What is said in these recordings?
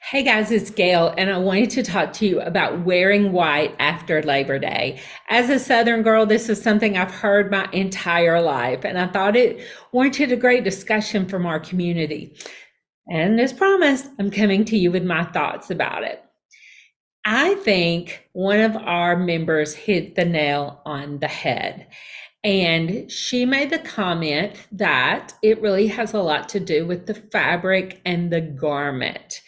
Hey guys, it's Gail, and I wanted to talk to you about wearing white after Labor Day. As a Southern girl, this is something I've heard my entire life, and I thought it warranted a great discussion from our community. And as promised, I'm coming to you with my thoughts about it. I think one of our members hit the nail on the head. And she made the comment that it really has a lot to do with the fabric and the garment.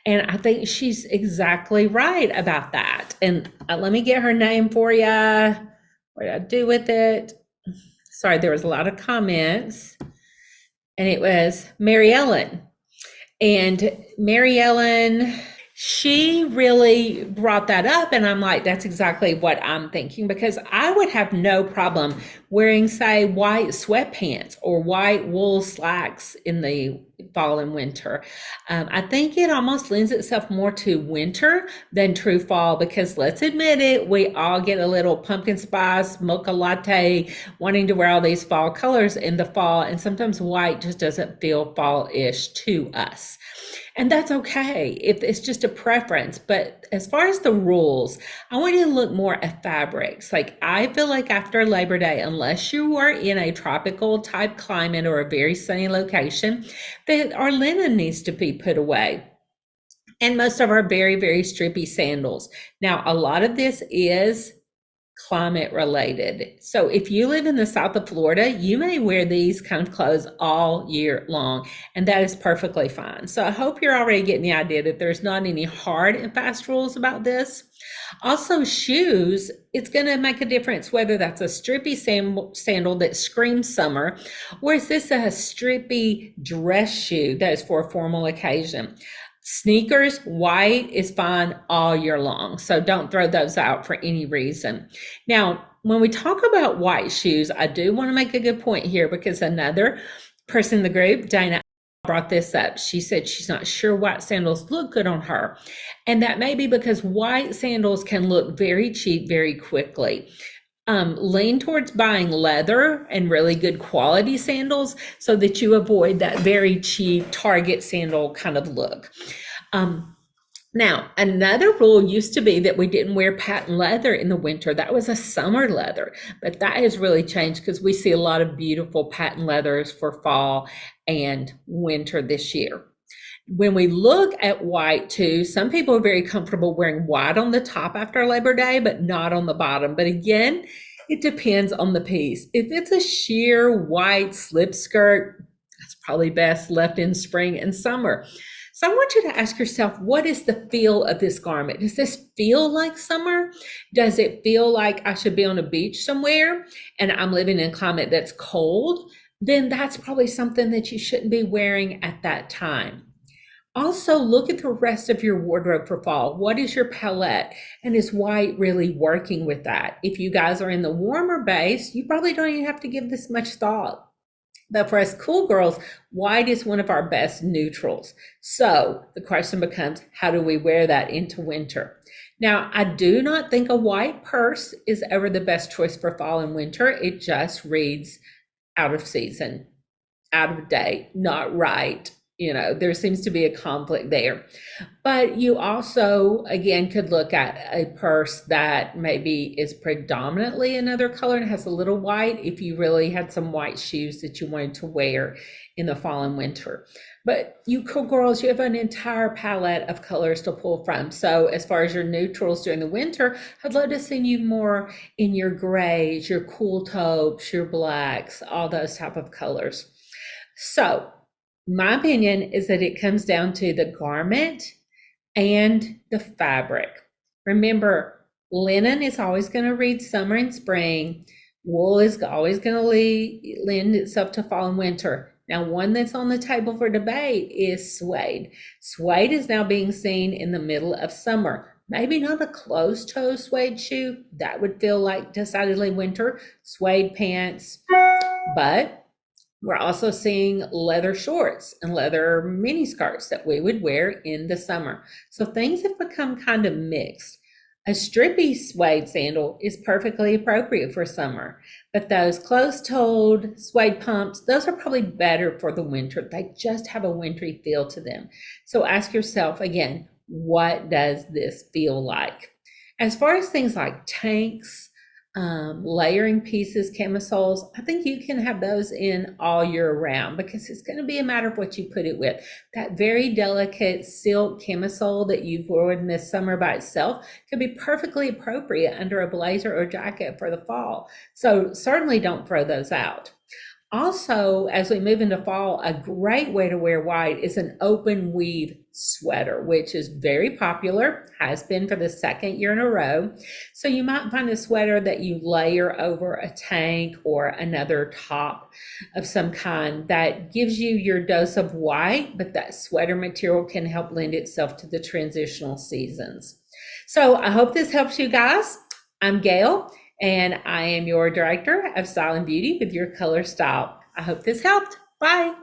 And I think she's exactly right about that. And let me get her name for you. What did I do with it? Sorry, there was a lot of comments. And it was Mary Ellen. And Mary Ellen, she really brought that up. And I'm like, that's exactly what I'm thinking, because I would have no problem wearing, say, white sweatpants or white wool slacks in the fall and winter. I think it almost lends itself more to winter than true fall, because let's admit it, we all get a little pumpkin spice, mocha latte, wanting to wear all these fall colors in the fall. And sometimes white just doesn't feel fall-ish to us. And that's okay if it's just a preference. But as far as the rules, I want you to look more at fabrics. Like, I feel like after Labor Day, unless you are in a tropical type climate or a very sunny location, that our linen needs to be put away. And most of our very, very strippy sandals. Now, a lot of this is climate related. So if you live in the south of Florida, you may wear these kind of clothes all year long, and that is perfectly fine. So I hope you're already getting the idea that there's not any hard and fast rules about this. Also, shoes, it's going to make a difference whether that's a strippy sandal that screams summer, or is this a strippy dress shoe that is for a formal occasion. Sneakers, white is fine all year long. So don't throw those out for any reason. Now, when we talk about white shoes, I do want to make a good point here, because another person in the group, Dana, brought this up. She said she's not sure white sandals look good on her. And that may be because white sandals can look very cheap very quickly. Lean towards buying leather and really good quality sandals so that you avoid that very cheap Target sandal kind of look. Now, another rule used to be that we didn't wear patent leather in the winter. That was a summer leather, but that has really changed, because we see a lot of beautiful patent leathers for fall and winter this year. When we look at white too, some people are very comfortable wearing white on the top after Labor Day, but not on the bottom. But again, it depends on the piece. If it's a sheer white slip skirt, that's probably best left in spring and summer. So I want you to ask yourself, what is the feel of this garment? Does this feel like summer? Does it feel like I should be on a beach somewhere and I'm living in a climate that's cold? Then that's probably something that you shouldn't be wearing at that time. Also, look at the rest of your wardrobe for fall. What is your palette? And is white really working with that? If you guys are in the warmer base, you probably don't even have to give this much thought. But for us cool girls, white is one of our best neutrals. So the question becomes, how do we wear that into winter? Now, I do not think a white purse is ever the best choice for fall and winter. It just reads out of season, out of date, not right. There seems to be a conflict there. But you also, again, could look at a purse that maybe is predominantly another color and has a little white, if you really had some white shoes that you wanted to wear in the fall and winter. But you cool girls, you have an entire palette of colors to pull from. So as far as your neutrals during the winter, I'd love to see you more in your grays, your cool taupes, your blacks, all those type of colors. So my opinion is that it comes down to the garment and the fabric. Remember, linen is always going to read summer and spring. Wool is always going to lend itself to fall and winter. Now, one that's on the table for debate is suede. Suede is now being seen in the middle of summer. Maybe not a closed-toe suede shoe. That would feel like decidedly winter. Suede pants, but we're also seeing leather shorts and leather mini skirts that we would wear in the summer. So things have become kind of mixed. A strippy suede sandal is perfectly appropriate for summer, but those closed-toed suede pumps, those are probably better for the winter. They just have a wintry feel to them. So ask yourself again, what does this feel like? As far as things like tanks, layering pieces, camisoles, I think you can have those in all year round because it's going to be a matter of what you put it with. That very delicate silk camisole that you've worn this summer by itself could be perfectly appropriate under a blazer or jacket for the fall. So certainly don't throw those out. Also, as we move into fall, a great way to wear white is an open weave sweater, which is very popular, has been for the second year in a row. So you might find a sweater that you layer over a tank or another top of some kind that gives you your dose of white, but that sweater material can help lend itself to the transitional seasons. So I hope this helps you guys. I'm Gail, and I am your director of Style and Beauty with Your Color Style. I hope this helped. Bye.